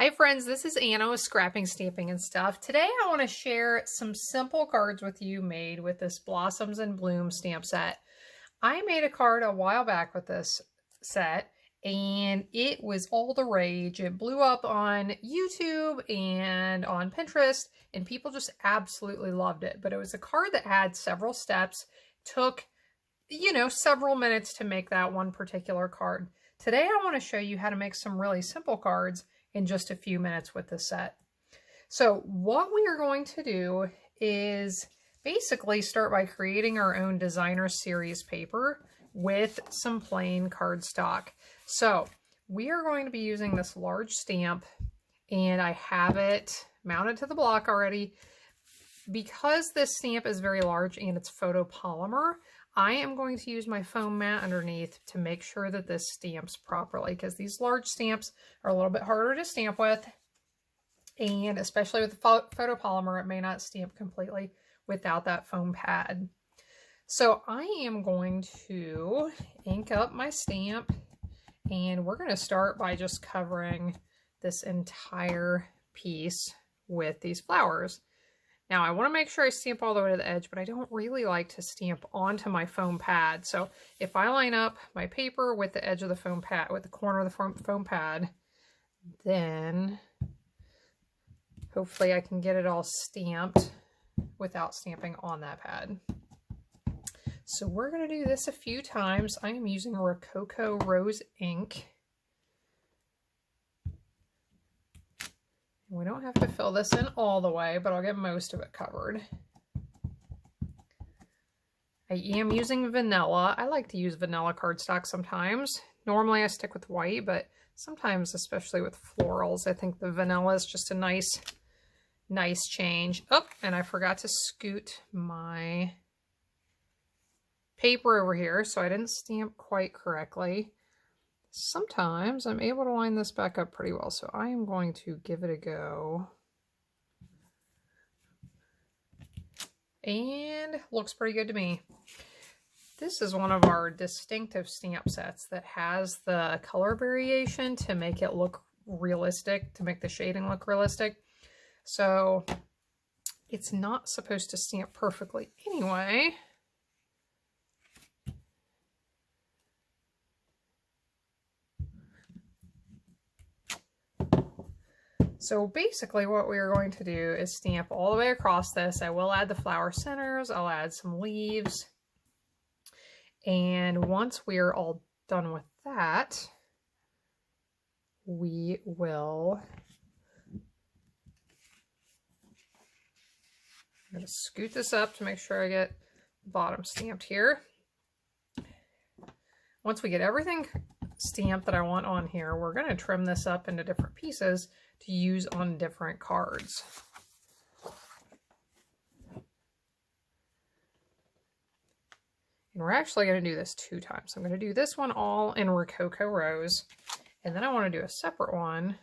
Hi friends, this is Anna with Scrapping, Stamping, and Stuff. Today I want to share some simple cards with you made with this Blossoms and Bloom stamp set. I made a card a while back with this set and it was all the rage. It blew up on YouTube and on Pinterest and people just absolutely loved it. But it was a card that had several steps, took, several minutes to make that one particular card. Today I want to show you how to make some really simple cards in just a few minutes with this set. So what we are going to do is basically start by creating our own designer series paper with some plain cardstock. So we are going to be using this large stamp and I have it mounted to the block already. Because this stamp is very large and it's photopolymer, I am going to use my foam mat underneath to make sure that this stamps properly, because these large stamps are a little bit harder to stamp with, and especially with the photopolymer, it may not stamp completely without that foam pad. So I am going to ink up my stamp, and we're going to start by just covering this entire piece with these flowers. Now I want to make sure I stamp all the way to the edge, but I don't really like to stamp onto my foam pad. So if I line up my paper with the edge of the foam pad, with the corner of the foam pad, then hopefully I can get it all stamped without stamping on that pad. So we're going to do this a few times. I am using Rococo Rose ink. We don't have to fill this in all the way, but I'll get most of it covered. I am using vanilla. I like to use vanilla cardstock sometimes. Normally I stick with white, but sometimes, especially with florals, I think the vanilla is just a nice change. Oh, and I forgot to scoot my paper over here, so I didn't stamp quite correctly. Sometimes I'm able to line this back up pretty well, so I am going to give it a go. And looks pretty good to me. This is one of our distinctive stamp sets that has the color variation to make it look realistic, to make the shading look realistic. So it's not supposed to stamp perfectly anyway. So basically what we are going to do is stamp all the way across this. I will add the flower centers, I'll add some leaves. And once we are all done with that, we will, I'm going to scoot this up to make sure I get the bottom stamped here. Once we get everything stamped that I want on here, we're going to trim this up into different pieces to use on different cards. And we're actually going to do this 2 times. I'm going to do this one all in Rococo Rose, and then I want to do a separate one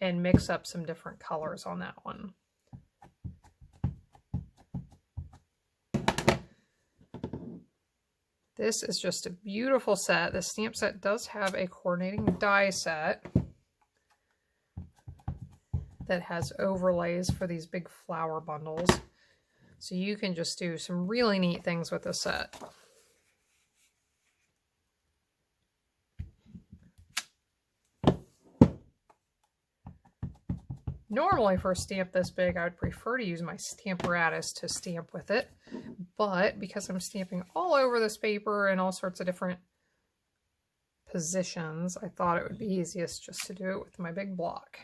and mix up some different colors on that one. This is just a beautiful set. The stamp set does have a coordinating die set that has overlays for these big flower bundles. So you can just do some really neat things with this set. Normally for a stamp this big, I would prefer to use my Stamparatus to stamp with it. But because I'm stamping all over this paper in all sorts of different positions, I thought it would be easiest just to do it with my big block.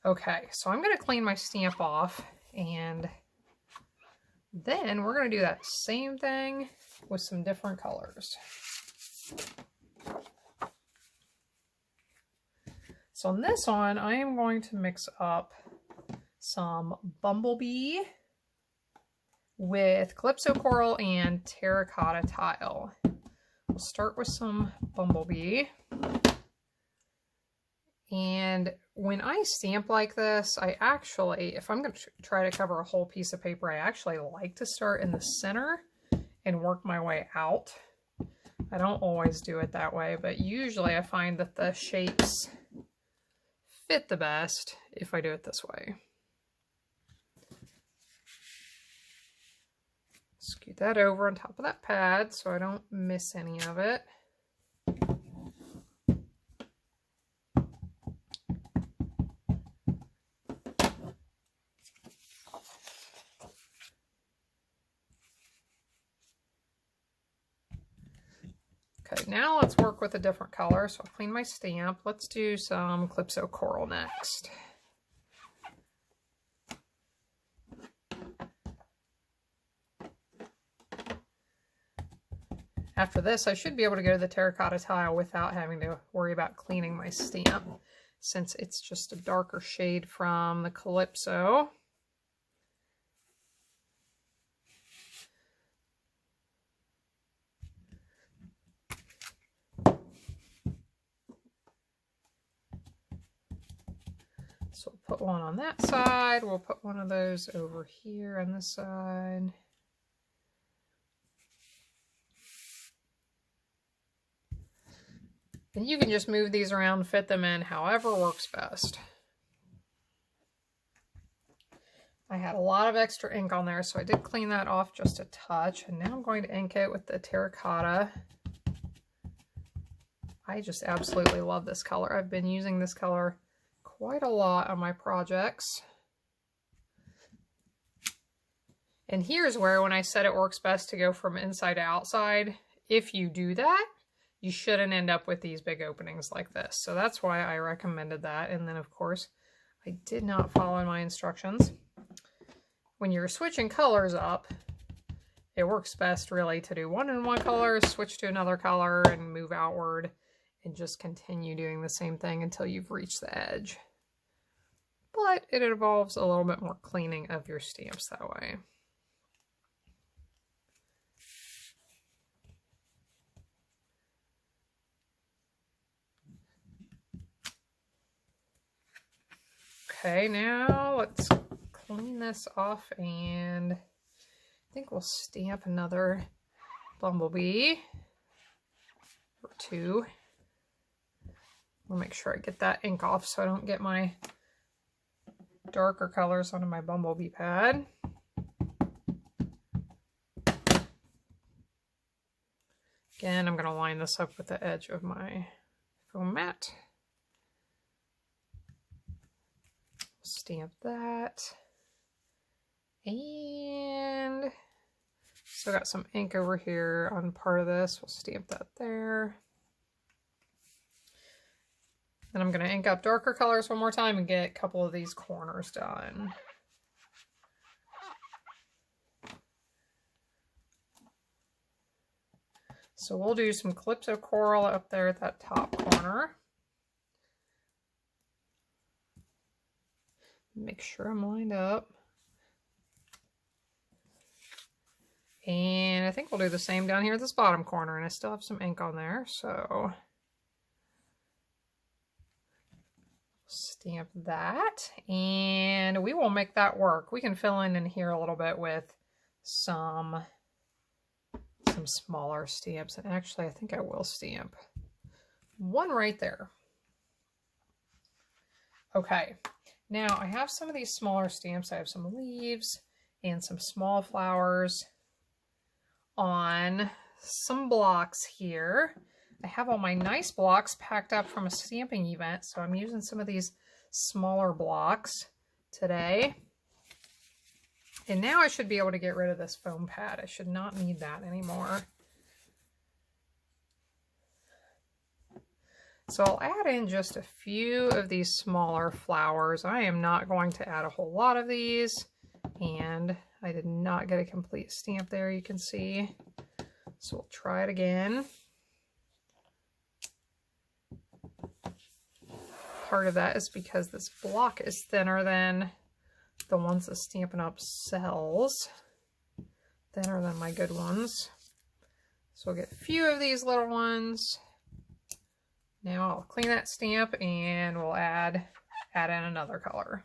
Okay, so I'm going to clean my stamp off, and then we're going to do that same thing with some different colors. So on this one, I am going to mix up some Bumblebee with Calypso Coral and Terracotta Tile. We'll start with some Bumblebee. And when I stamp like this, I actually, if I'm going to try to cover a whole piece of paper, I actually like to start in the center and work my way out. I don't always do it that way, but usually I find that the shapes fit the best if I do it this way. Scoot that over on top of that pad so I don't miss any of it. Okay, now let's work with a different color. So I'll clean my stamp. Let's do some Calypso Coral next. After this, I should be able to go to the terracotta tile without having to worry about cleaning my stamp, since it's just a darker shade from the Calypso. So we'll put one on that side. We'll put one of those over here on this side. And you can just move these around, fit them in however works best. I had a lot of extra ink on there, so I did clean that off just a touch. And now I'm going to ink it with the terracotta. I just absolutely love this color. I've been using this color quite a lot on my projects. And here's where, when I said it works best to go from inside to outside, if you do that, you shouldn't end up with these big openings like this. So that's why I recommended that. And then of course, I did not follow my instructions. When you're switching colors up, it works best really to do one in one color, switch to another color and move outward and just continue doing the same thing until you've reached the edge. But it involves a little bit more cleaning of your stamps that way. Okay, now let's clean this off, and I think we'll stamp another bumblebee or two. We'll make sure I get that ink off so I don't get my darker colors onto my bumblebee pad. Again, I'm going to line this up with the edge of my foam mat. Stamp that. And still got some ink over here on part of this. We'll stamp that there. Then I'm going to ink up darker colors one more time and get a couple of these corners done. So we'll do some Calypso Coral up there at that top corner. Make sure I'm lined up. And I think we'll do the same down here at this bottom corner, and I still have some ink on there, so stamp that, and we will make that work. We can fill in here a little bit with some smaller stamps, and actually I think I will stamp one right there. Okay. Now, I have some of these smaller stamps. I have some leaves and some small flowers on some blocks here. I have all my nice blocks packed up from a stamping event, so I'm using some of these smaller blocks today. And now I should be able to get rid of this foam pad. I should not need that anymore. So I'll add in just a few of these smaller flowers. I am not going to add a whole lot of these, and I did not get a complete stamp there, you can see. So we'll try it again. Part of that is because this block is thinner than the ones that Stampin' Up! Sells. Thinner than my good ones. So we'll get a few of these little ones. Now I'll clean that stamp and we'll add in another color.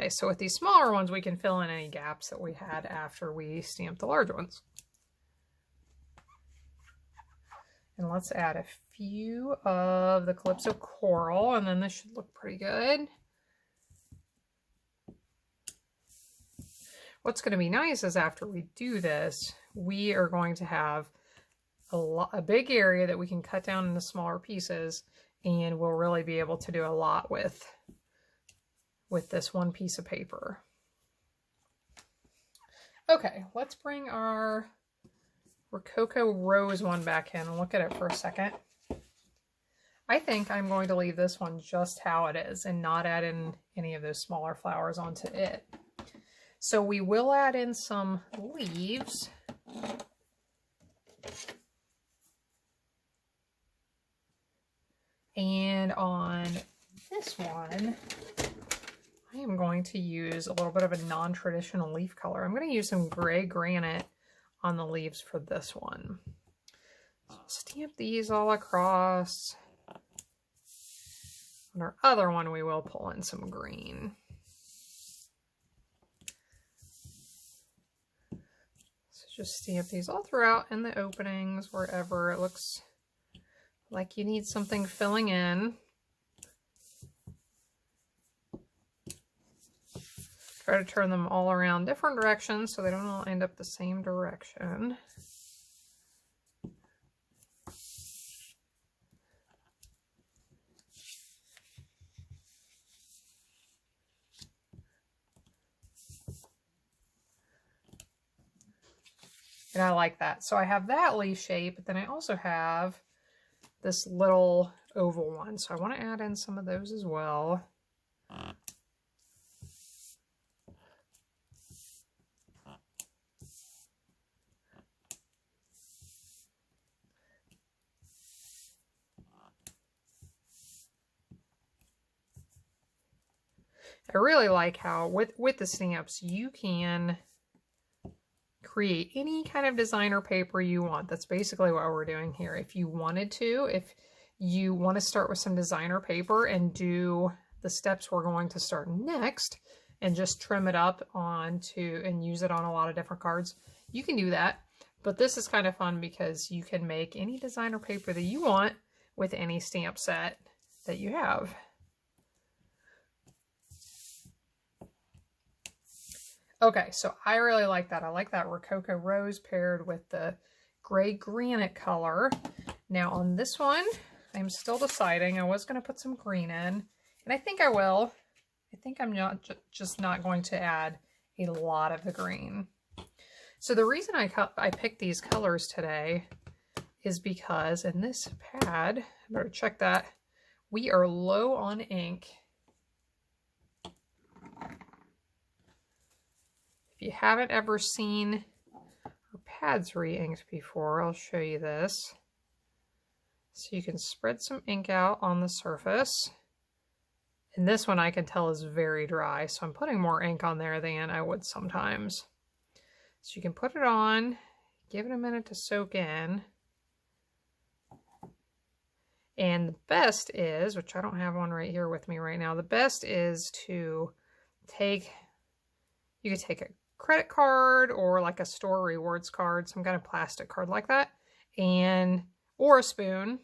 Okay, so with these smaller ones, we can fill in any gaps that we had after we stamped the large ones. And let's add a few of the Calypso Coral, and then this should look pretty good. What's going to be nice is after we do this, we are going to have a big area that we can cut down into smaller pieces, and we'll really be able to do a lot with this one piece of paper. Okay, let's bring our Rococo Rose one back in and look at it for a second. I think I'm going to leave this one just how it is and not add in any of those smaller flowers onto it. So we will add in some leaves. And on this one, I am going to use a little bit of a non-traditional leaf color. I'm going to use some gray granite on the leaves for this one. So stamp these all across. On our other one, we will pull in some green. So just stamp these all throughout in the openings, wherever it looks like you need something filling in. Try to turn them all around different directions so they don't all end up the same direction. And I like that. So I have that leaf shape, but then I also have this little oval one. So I want to add in some of those as well. I really like how with the stamps you can create any kind of designer paper you want. That's basically what we're doing here. If you wanted to, if you want to start with some designer paper and do the steps we're going to start next and just trim it up onto and use it on a lot of different cards, you can do that. But this is kind of fun because you can make any designer paper that you want with any stamp set that you have. Okay, so I really like that. I like that Rococo Rose paired with the gray granite color. Now on this one, I'm still deciding. I was going to put some green in, and I think I will. I think I'm just not going to add a lot of the green. So the reason I picked these colors today is because in this pad, I better check that, we are low on ink. If you haven't ever seen our pads re-inked before, I'll show you this. So you can spread some ink out on the surface. And this one I can tell is very dry, so I'm putting more ink on there than I would sometimes. So you can put it on, give it a minute to soak in. And the best is, which I don't have one right here with me right now, the best is to take, you could take a credit card or like a store rewards card, some kind of plastic card like that, and or a spoon,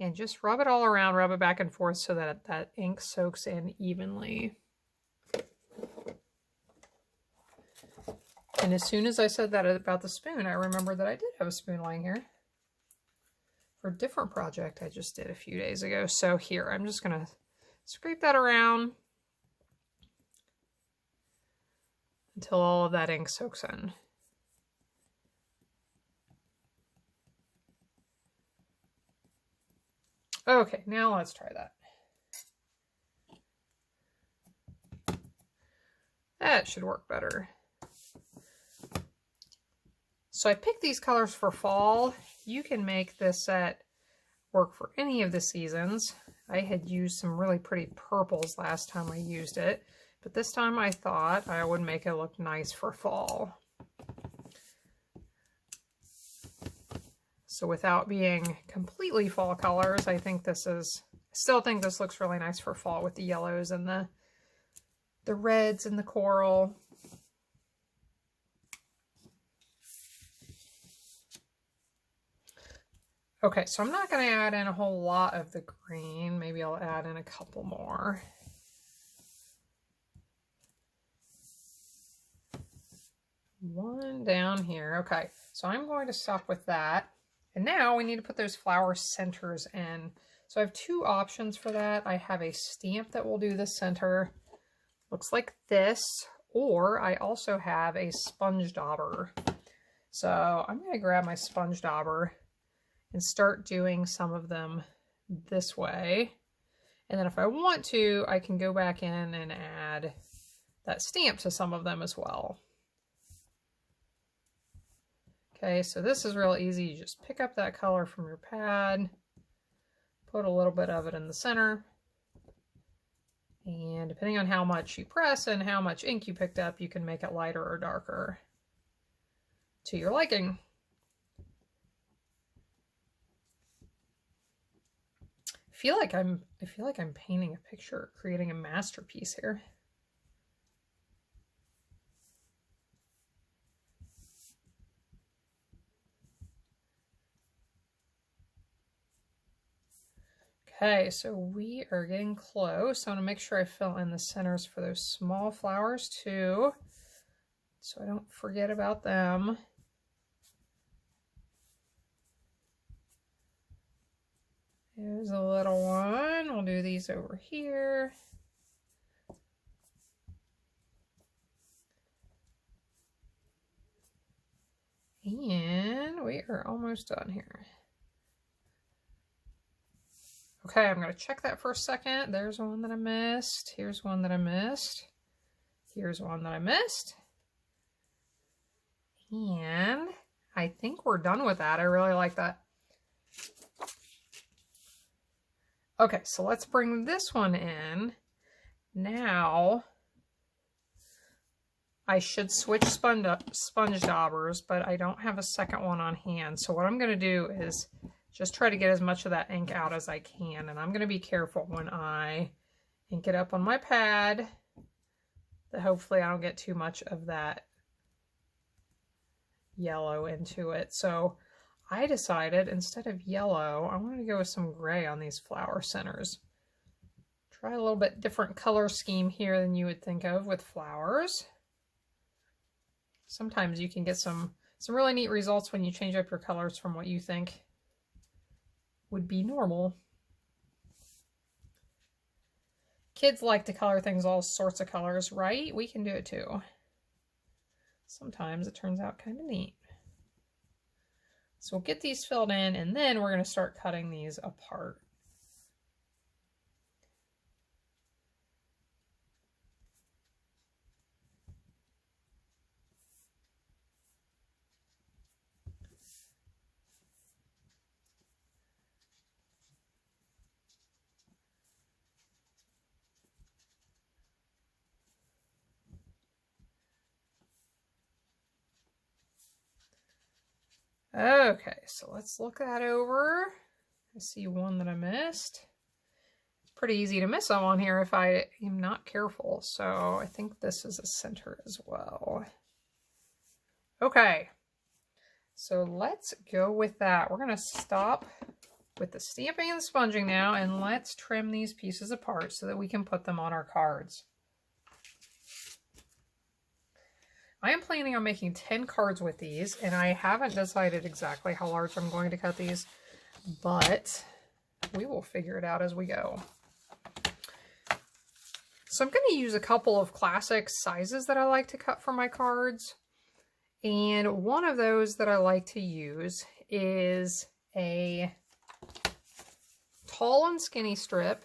and just rub it all around, rub it back and forth so that that ink soaks in evenly. And as soon as I said that about the spoon, I remembered that I did have a spoon lying here for a different project I just did a few days ago. So here, I'm just going to scrape that around until all of that ink soaks in. Okay, now let's try that. That should work better. So I picked these colors for fall. You can make this set work for any of the seasons. I had used some really pretty purples last time I used it, but this time I thought I would make it look nice for fall. So without being completely fall colors, I think this is, I still think this looks really nice for fall with the yellows and the the reds and the coral. Okay, so I'm not going to add in a whole lot of the green. Maybe I'll add in a couple more. One down here. Okay, so I'm going to stop with that. And now we need to put those flower centers in. So I have two options for that. I have a stamp that will do the center. Looks like this. Or I also have a sponge dauber. So I'm going to grab my sponge dauber and start doing some of them this way. And then if I want to, I can go back in and add that stamp to some of them as well. Okay, so this is real easy. You just pick up that color from your pad, put a little bit of it in the center, and depending on how much you press and how much ink you picked up, you can make it lighter or darker to your liking. I feel like I'm painting a picture, creating a masterpiece here. Okay, so we are getting close. I want to make sure I fill in the centers for those small flowers too, so I don't forget about them. There's a little one. We'll do these over here. And we are almost done here. Okay, I'm going to check that for a second. There's one that I missed. Here's one that I missed. Here's one that I missed. And I think we're done with that. I really like that. Okay, so let's bring this one in. Now, I should switch sponge daubers, but I don't have a second one on hand. So what I'm going to do is just try to get as much of that ink out as I can. And I'm going to be careful when I ink it up on my pad that hopefully I don't get too much of that yellow into it. So I decided instead of yellow, I wanted to go with some gray on these flower centers. Try a little bit different color scheme here than you would think of with flowers. Sometimes you can get some really neat results when you change up your colors from what you think would be normal. Kids like to color things all sorts of colors, right? We can do it too. Sometimes it turns out kind of neat. So we'll get these filled in, and then we're going to start cutting these apart. Okay, so let's look that over. I see one that I missed. It's pretty easy to miss on here if I am not careful. So I think this is a center as well. Okay, so let's go with that. We're going to stop with the stamping and sponging now, and let's trim these pieces apart so that we can put them on our cards. I am planning on making 10 cards with these, and I haven't decided exactly how large I'm going to cut these, but we will figure it out as we go. So I'm going to use a couple of classic sizes that I like to cut for my cards, and one of those that I like to use is a tall and skinny strip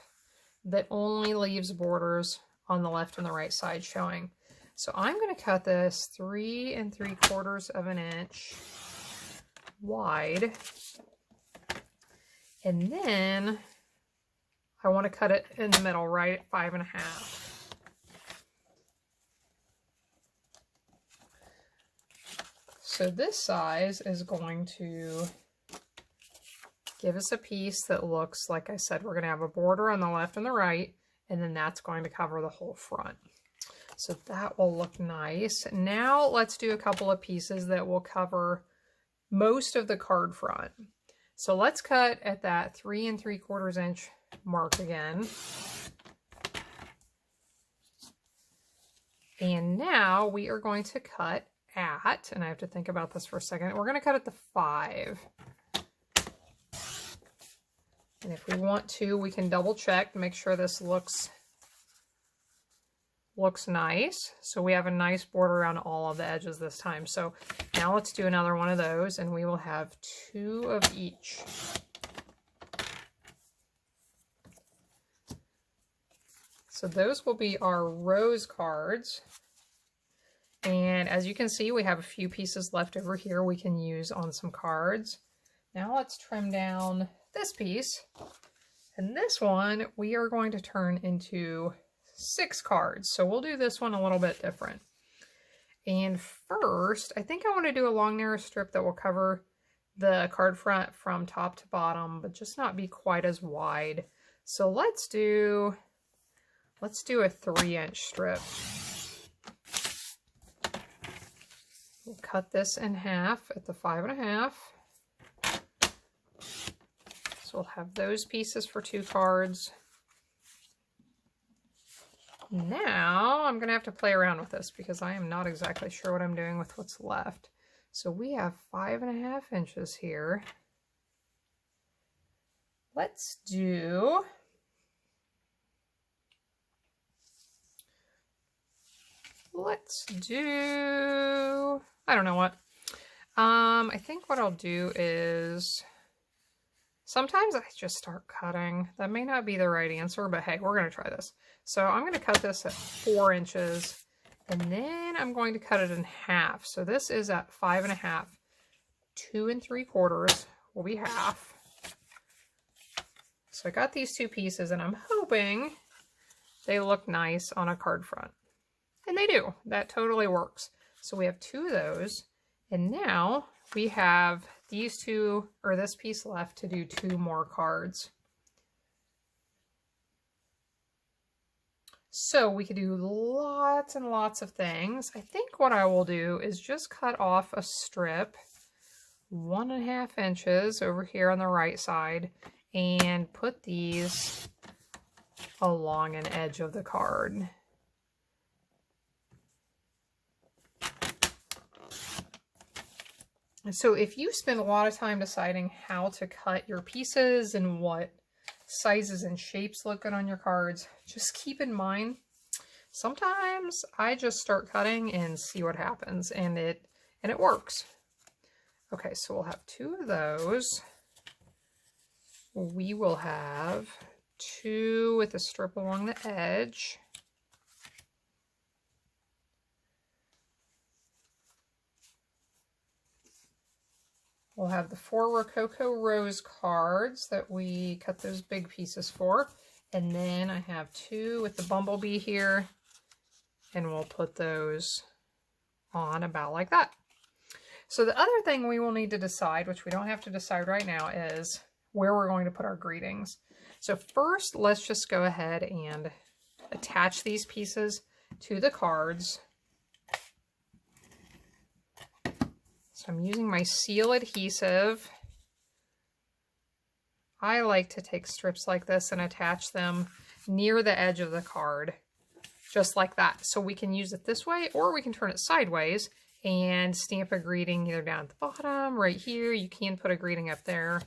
that only leaves borders on the left and the right side showing. So I'm going to cut this 3 3/4 of an inch wide, and then I want to cut it in the middle right at 5 1/2. So this size is going to give us a piece that looks, like I said, we're going to have a border on the left and the right, and then that's going to cover the whole front. So that will look nice. Now let's do a couple of pieces that will cover most of the card front. So let's cut at that 3 3/4 inch mark again. And now we are going to cut at, and I have to think about this for a second, we're going to cut at the 5. And if we want to, we can double check to make sure this looks nice. So we have a nice border around all of the edges this time. So now let's do another one of those, and we will have 2 of each. So those will be our rose cards. And as you can see, we have a few pieces left over here we can use on some cards. Now let's trim down this piece. And this one we are going to turn into 6 cards. So we'll do this one a little bit different. And first, I think I want to do a long narrow strip that will cover the card front from top to bottom, but just not be quite as wide. So let's do a 3-inch strip. We'll cut this in half at the 5.5. So we'll have those pieces for 2 cards. Now I'm going to have to play around with this because I am not exactly sure what I'm doing with what's left. So we have 5.5 inches here. Let's do I don't know what. I think what I'll do is, sometimes I just start cutting. That may not be the right answer, but hey, we're going to try this. So I'm going to cut this at 4 inches, and then I'm going to cut it in half. So this is at 5.5. 2 3/4 will be half. So I got these 2 pieces, and I'm hoping they look nice on a card front. And they do. That totally works. So we have 2 of those. And now we have these 2, or this piece left to do 2 more cards. So we could do lots and lots of things. I think what I will do is just cut off a strip 1.5 inches over here on the right side and put these along an edge of the card. So if you spend a lot of time deciding how to cut your pieces and what sizes and shapes look good on your cards, just keep in mind, sometimes I just start cutting and see what happens, and it works. Okay, so we'll have 2 of those. We will have 2 with a strip along the edge. We'll have the 4 Rococo Rose cards that we cut those big pieces for. And then I have 2 with the bumblebee here. And we'll put those on about like that. So the other thing we will need to decide, which we don't have to decide right now, is where we're going to put our greetings. So first, let's just go ahead and attach these pieces to the cards. So I'm using my seal adhesive. I like to take strips like this and attach them near the edge of the card, just like that. So we can use it this way, or we can turn it sideways and stamp a greeting either down at the bottom, right here. You can put a greeting up there.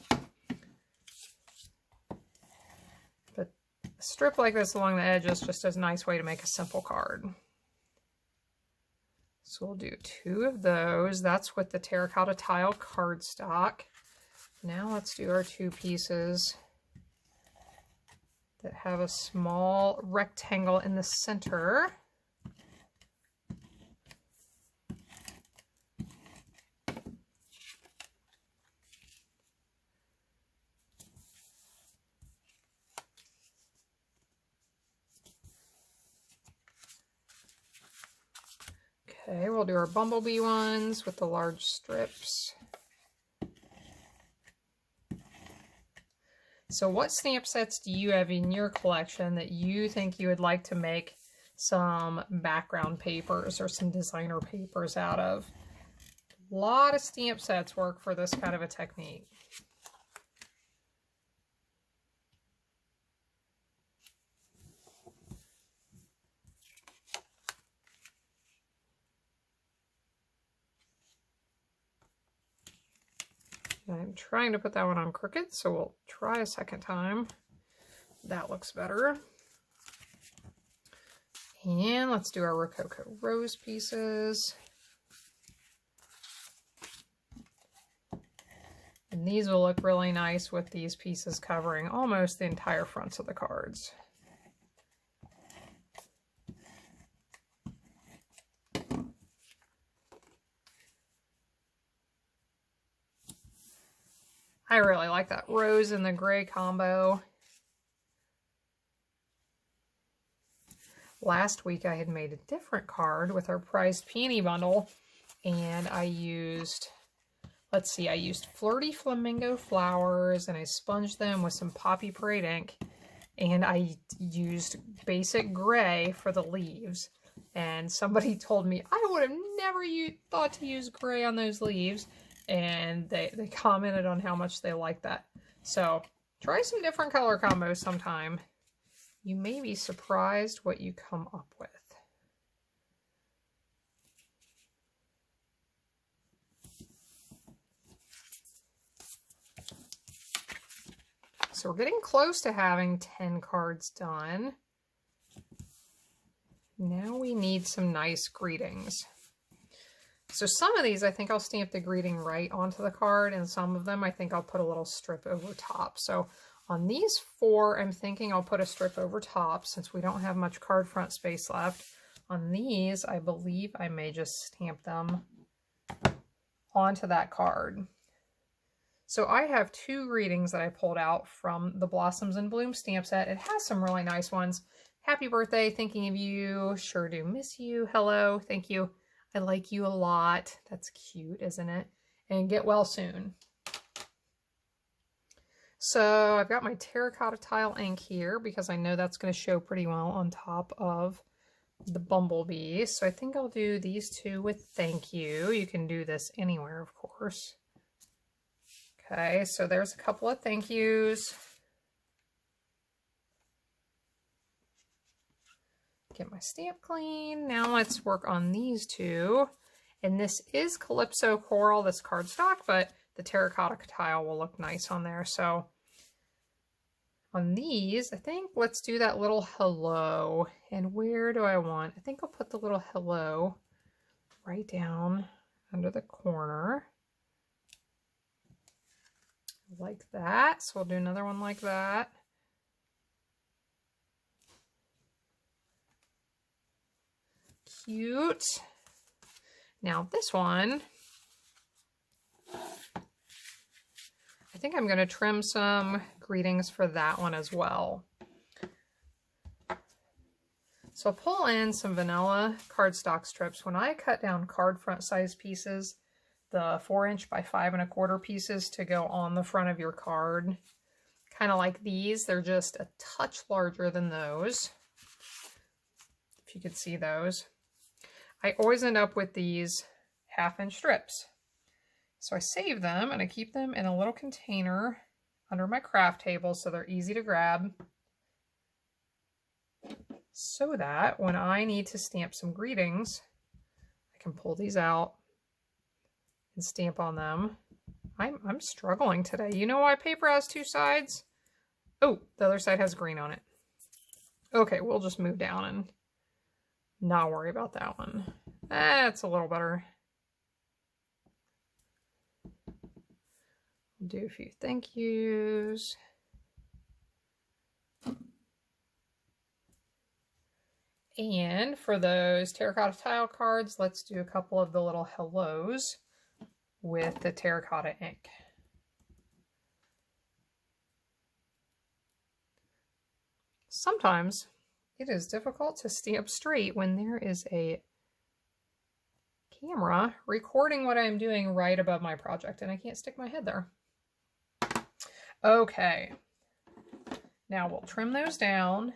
But a strip like this along the edge is just a nice way to make a simple card. So we'll do 2 of those. That's with the terracotta tile cardstock. Now let's do our 2 pieces that have a small rectangle in the center. Okay, we'll do our bumblebee ones with the large strips. So what stamp sets do you have in your collection that you think you would like to make some background papers or some designer papers out of. A lot of stamp sets work for this kind of a technique. I'm trying to put that one on crooked, so we'll try a second time. That looks better. And let's do our Rococo rose pieces. And these will look really nice with these pieces covering almost the entire fronts of the cards. I really like that rose and the gray combo. Last week I had made a different card with our prized peony bundle, and I used, let's see, I used Flirty Flamingo flowers, and I sponged them with some Poppy Parade ink, and I used basic gray for the leaves. And somebody told me I would have never thought to use gray on those leaves, and they commented on how much they liked that. So try some different color combos sometime. You may be surprised what you come up with. So we're getting close to having 10 cards done. Now we need some nice greetings. So some of these I think I'll stamp the greeting right onto the card, and some of them I think I'll put a little strip over top. So on these 4, I'm thinking I'll put a strip over top since we don't have much card front space left. On these, I believe I may just stamp them onto that card. So I have 2 greetings that I pulled out from the Blossoms in Bloom stamp set. It has some really nice ones. Happy birthday, thinking of you, sure do miss you, hello, thank you, I like you a lot. That's cute, isn't it? And get well soon. So I've got my terracotta tile ink here because I know that's going to show pretty well on top of the bumblebee. So I think I'll do these 2 with thank you. You can do this anywhere, of course. Okay, so there's a couple of thank yous. Get my stamp clean. Now let's work on these 2. And this is Calypso Coral, this cardstock, but the terracotta tile will look nice on there. So on these, I think let's do that little hello. And where do I want? I think I'll put the little hello right down under the corner. Like that. So we'll do another one like that. Cute. Now this one, I think I'm going to trim some greetings for that one as well. So I'll pull in some vanilla cardstock strips. When I cut down card front size pieces, the 4" by 5 1/4 pieces to go on the front of your card, kind of like these, they're just a touch larger than those. If you could see those. I always end up with these 1/2" strips. So I save them and I keep them in a little container under my craft table so they're easy to grab, so that when I need to stamp some greetings, I can pull these out and stamp on them. I'm struggling today. You know why paper has 2 sides? Oh, the other side has green on it. Okay, we'll just move down and not worry about that one. That's a little better. Do a few thank yous. And for those terracotta tile cards, let's do a couple of the little hellos with the terracotta ink. Sometimes it is difficult to stamp straight when there is a camera recording what I'm doing right above my project and I can't stick my head there. Okay, now we'll trim those down.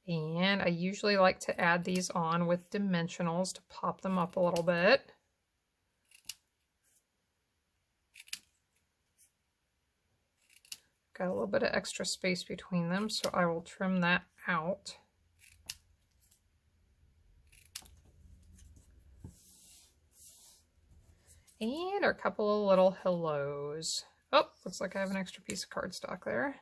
And I usually like to add these on with dimensionals to pop them up a little bit. Got a little bit of extra space between them, so I will trim that out. And a couple of little hellos. Oh, looks like I have an extra piece of cardstock there.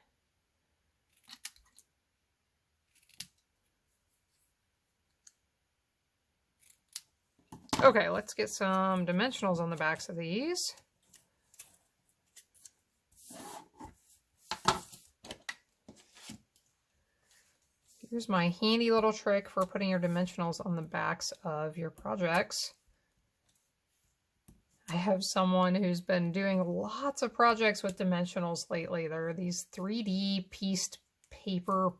Okay, let's get some dimensionals on the backs of these. Here's my handy little trick for putting your dimensionals on the backs of your projects. I have someone who's been doing lots of projects with dimensionals lately. There are these 3D pieced paper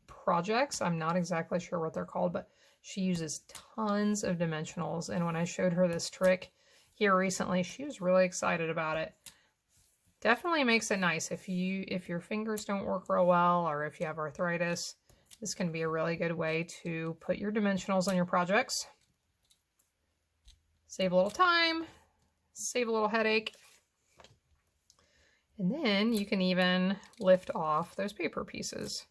projects. I'm not exactly sure what they're called, but she uses tons of dimensionals. And when I showed her this trick here recently, she was really excited about it. Definitely makes it nice if your fingers don't work real well, or if you have arthritis. This can be a really good way to put your dimensionals on your projects. Save a little time, save a little headache. And then you can even lift off those paper pieces.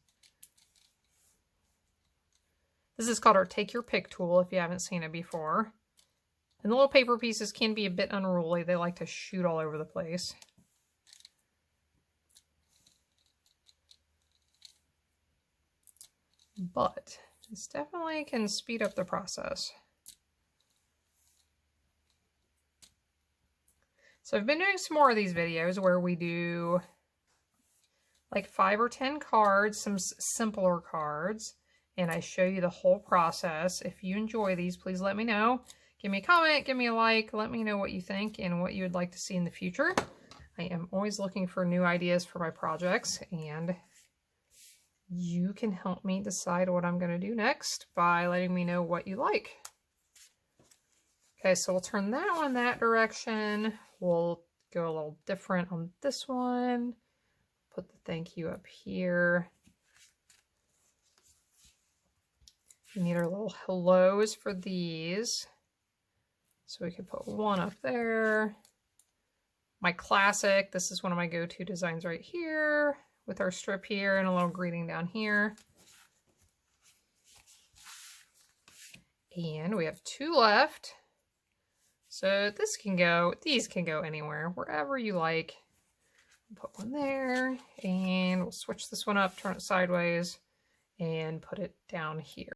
This is called our Take Your Pick tool if you haven't seen it before. And the little paper pieces can be a bit unruly. They like to shoot all over the place. But this definitely can speed up the process. So I've been doing some more of these videos where we do like 5 or 10 cards, some simpler cards, and I show you the whole process. If you enjoy these, please let me know. Give me a comment, give me a like, let me know what you think and what you would like to see in the future. I am always looking for new ideas for my projects, and you can help me decide what I'm going to do next by letting me know what you like. Okay, so we'll turn that one that direction. We'll go a little different on this one. Put the thank you up here. We need our little hellos for these. So we could put one up there. My classic, this is one of my go-to designs right here, with our strip here and a little greeting down here. And we have 2 left. So these can go anywhere, wherever you like. Put one there, and we'll switch this one up, turn it sideways, and put it down here.